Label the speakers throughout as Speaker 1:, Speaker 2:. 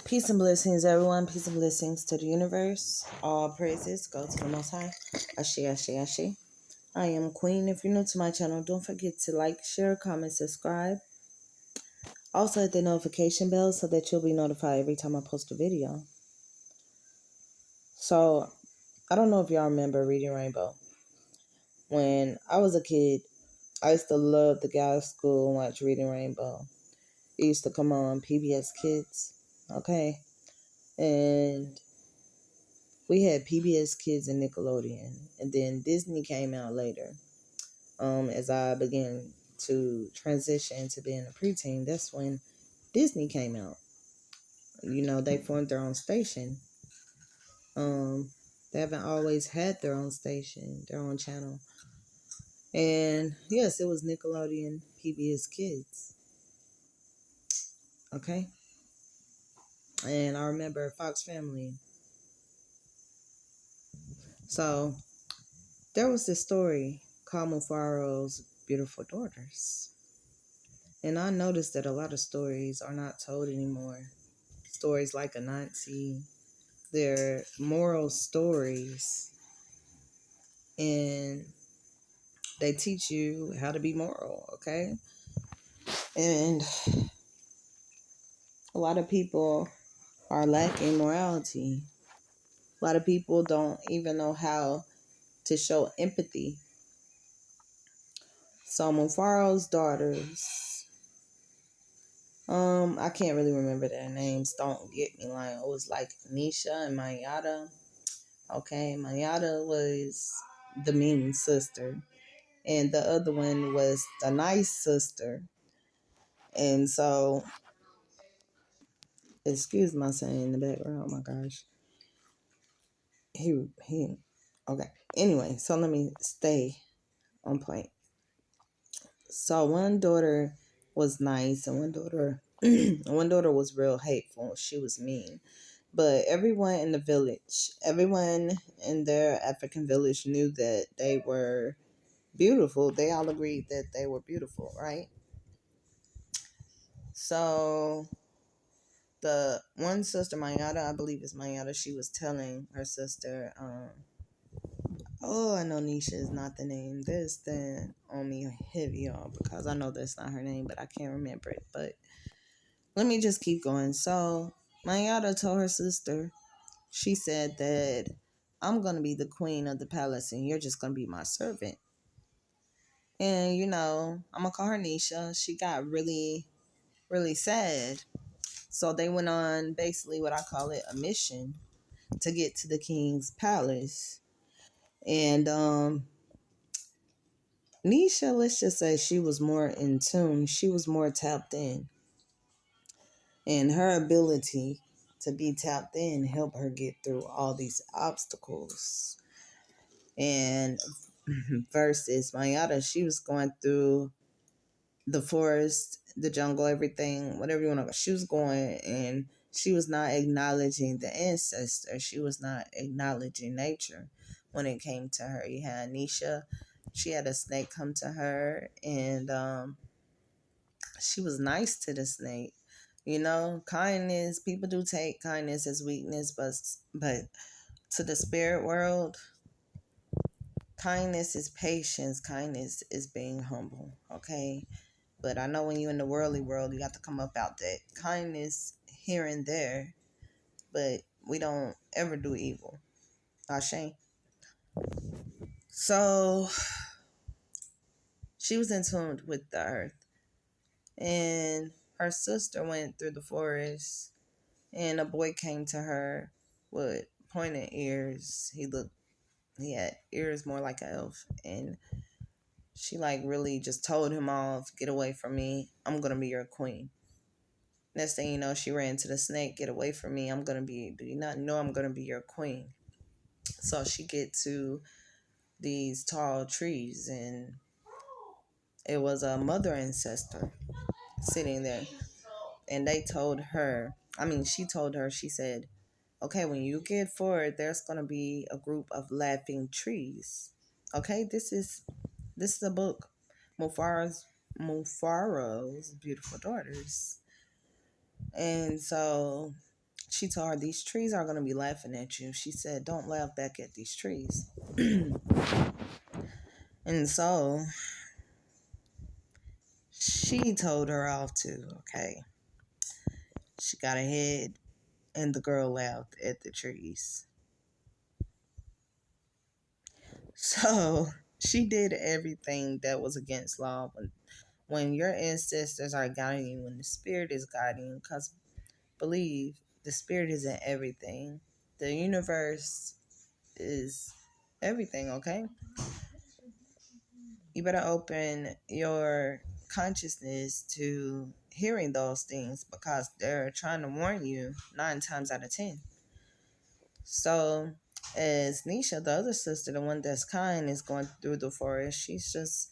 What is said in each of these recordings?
Speaker 1: Peace and blessings, everyone. Peace and blessings to the universe. All praises go to the Most High. Ashe, ashe, ashe. I am Queen. If you're new to my channel, don't forget to like, share, comment, subscribe. Also hit the notification bell so that you'll be notified every time I post a video. So, I don't know if y'all remember Reading Rainbow. When I was a kid, I used to love to get out of school and watch Reading Rainbow. It used to come on PBS Kids, okay? And we had PBS Kids and Nickelodeon, and then Disney came out later. As I began to transition to being a preteen, that's when Disney came out. You know, they formed their own station. They haven't always had their own station, their own channel. And yes, it was Nickelodeon, PBS Kids. Okay? And I remember Fox Family. So there was this story called Mufaro's Beautiful Daughters. And I noticed that a lot of stories are not told anymore. Stories like Anansi, they're moral stories. And they teach you how to be moral, okay? And a lot of people are lacking morality. A lot of people don't even know how to show empathy. So Mufaro's daughters, I can't really remember their names. Don't get me lying. It was like Nisha and Mayada. Okay, Mayada was the mean sister, and the other one was the nice sister. And so, excuse my son in the background. Oh my gosh, he. Okay. Anyway, so let me stay on point. So one daughter was nice, and one daughter was real hateful. She was mean. But everyone in the village, everyone in their African village knew that they were beautiful. They all agreed that they were beautiful, right? So the one sister, Mayada, I believe it's Mayada, she was telling her sister, oh, I know Nisha is not the name. This then on me heavy, y'all, because I know that's not her name, but I can't remember it. But let me just keep going. So Mayada told her sister, she said that I'm going to be the queen of the palace and you're just going to be my servant. And, you know, I'm going to call her Nisha. She got really, really sad. So they went on basically what I call it a mission to get to the king's palace. And Nisha, let's just say she was more in tune. She was more tapped in. And her ability to be tapped in helped her get through all these obstacles. And versus Mayada, she was going through the forest, the jungle, everything, whatever you want to. She was going, and she was not acknowledging the ancestor. She was not acknowledging nature when it came to her. You had Nisha. She had a snake come to her, and she was nice to the snake. You know, kindness. People do take kindness as weakness, but to the spirit world, kindness is patience. Kindness is being humble. Okay. But I know when you're in the worldly world, you got to come up out that kindness here and there. But we don't ever do evil. Ashe. So she was in tune with the earth. And her sister went through the forest. And a boy came to her with pointed ears. He had ears more like an elf. And she like really just told him off, get away from me. I'm going to be your queen. Next thing you know, she ran to the snake. Get away from me. Do you not know I'm going to be your queen? So she get to these tall trees, and it was a mother ancestor sitting there. And she told her, she said, okay, when you get forward, there's going to be a group of laughing trees. Okay, this is a book. Mufaro's Beautiful Daughters. And so she told her, these trees are going to be laughing at you. She said, don't laugh back at these trees. And so she told her off too, okay? She got ahead, and the girl laughed at the trees. So she did everything that was against law. When your ancestors are guiding you, when the spirit is guiding you, because believe the spirit is in everything. The universe is everything, okay? You better open your consciousness to hearing those things because they're trying to warn you 9 times out of 10. So, as Nisha, the other sister, the one that's kind, is going through the forest, she's just,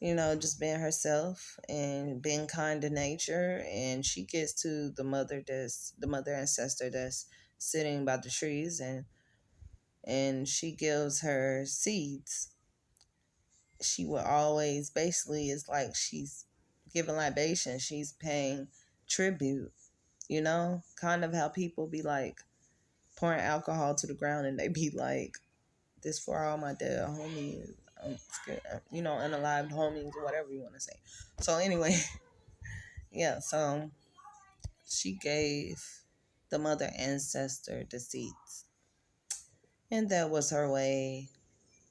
Speaker 1: just being herself and being kind to nature. And she gets to the mother ancestor that's sitting by the trees, and she gives her seeds. She will always, basically, it's like she's giving libation. She's paying tribute, kind of how people be like pouring alcohol to the ground and they be like, this for all my dead homies, unalived homies, or whatever you want to say. So anyway, yeah, so she gave the mother ancestor the seeds. And that was her way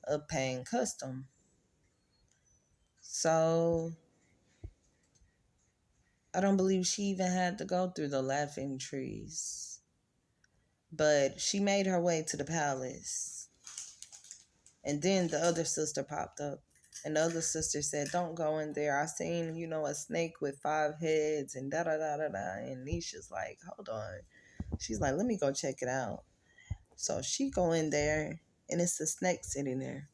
Speaker 1: of paying custom. So I don't believe she even had to go through the laughing trees. But she made her way to the palace. And then the other sister popped up. And the other sister said, don't go in there. I seen, a snake with 5 heads and da da da da da. And Nisha's like, hold on. She's like, let me go check it out. So she go in there and it's a snake sitting there.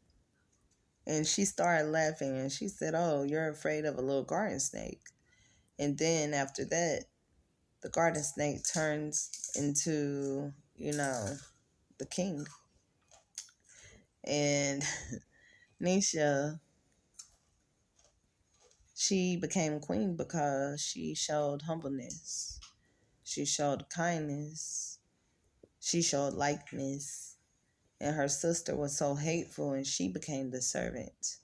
Speaker 1: And she started laughing and she said, oh, you're afraid of a little garden snake. And then after that, the garden snake turns into, the king. And Nisha, she became queen because she showed humbleness. She showed kindness. She showed likeness. And her sister was so hateful and she became the servant.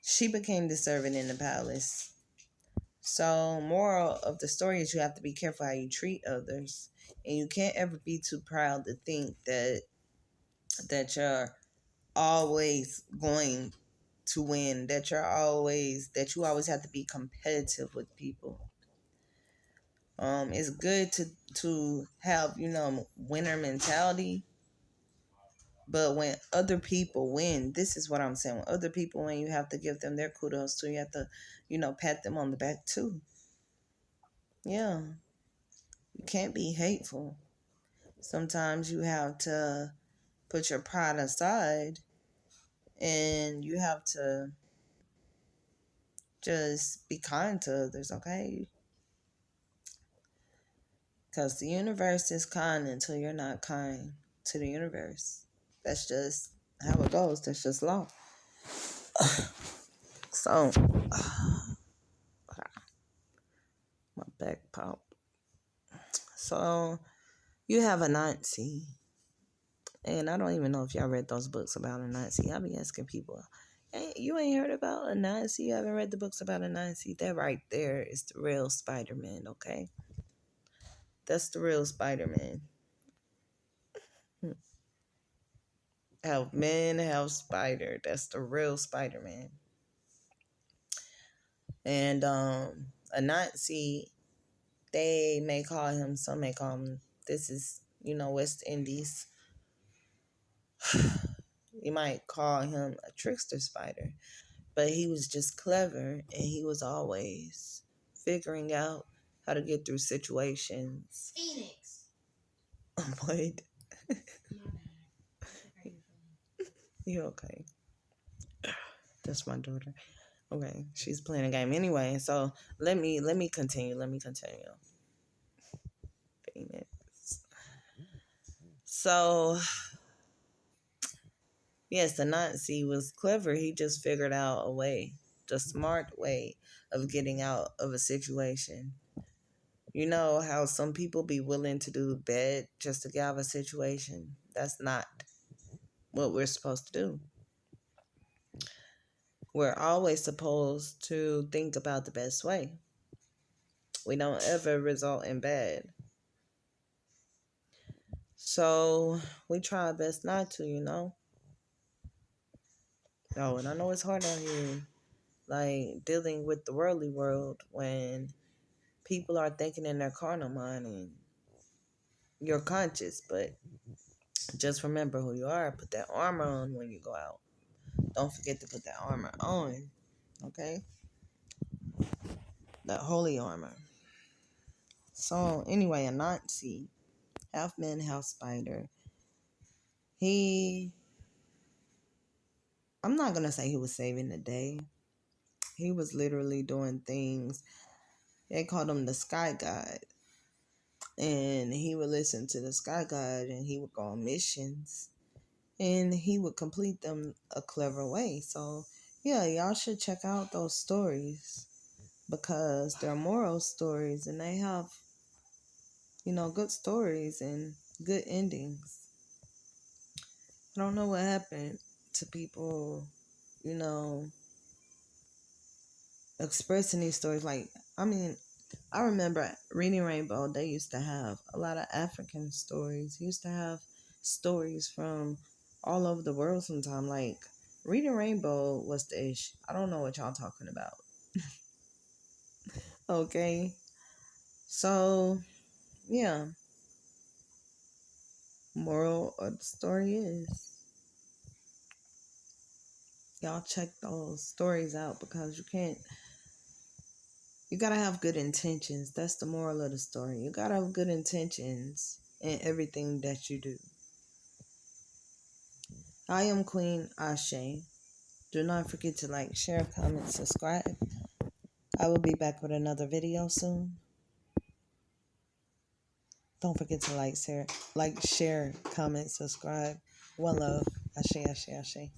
Speaker 1: She became the servant in the palace. So, moral of the story is you have to be careful how you treat others. And you can't ever be too proud to think that you're always going to win, that you always have to be competitive with people. It's good to have, winner mentality. But when other people win, this is what I'm saying. When other people win, you have to give them their kudos too. You have to, pat them on the back too. Yeah. You can't be hateful. Sometimes you have to put your pride aside and you have to just be kind to others, okay? Because the universe is kind until you're not kind to the universe. That's just how it goes. That's just law. So, my back pop. So, you have Anansi. And I don't even know if y'all read those books about Anansi. I be asking people, hey, you ain't heard about Anansi? You haven't read the books about Anansi? That right there is the real Spider-Man, okay? That's the real Spider-Man. Have men, have spider. That's the real Spider-Man. And Anansi, some may call him, this is, West Indies. You might call him a trickster spider. But he was just clever and he was always figuring out how to get through situations.
Speaker 2: Phoenix.
Speaker 1: What? You okay? That's my daughter. Okay, she's playing a game anyway. So let me continue. Phoenix. So yes, the Nazi was clever. He just figured out a way, the smart way of getting out of a situation. You know how some people be willing to do bad just to get out of a situation? That's not what we're supposed to do. We're always supposed to think about the best way. We don't ever result in bad. So we try our best not to, you know? Oh, and I know it's hard out here, like dealing with the worldly world when people are thinking in their carnal mind and you're conscious, but just remember who you are. Put that armor on when you go out. Don't forget to put that armor on, okay? That holy armor. So, anyway, Anansi, half man, half spider. He, I'm not going to say he was saving the day. He was literally doing things. They called him the sky god. And he would listen to the sky god and he would go on missions. And he would complete them a clever way. So, yeah, y'all should check out those stories because they're moral stories and they have, good stories and good endings. I don't know what happened to people, you know, expressing these stories. Like, I mean, I remember Reading Rainbow, they used to have a lot of African stories. Used to have stories from all over the world sometime. Like, Reading Rainbow was the ish. I don't know what y'all talking about. Okay. So, yeah. Moral of the story is y'all check those stories out because you gotta have good intentions. That's the moral of the story. You gotta have good intentions in everything that you do. I am Queen Ashe. Do not forget to like, share, comment, subscribe. I will be back with another video soon. Don't forget to like, share, comment, subscribe. One love. Ashe, Ashe, Ashe.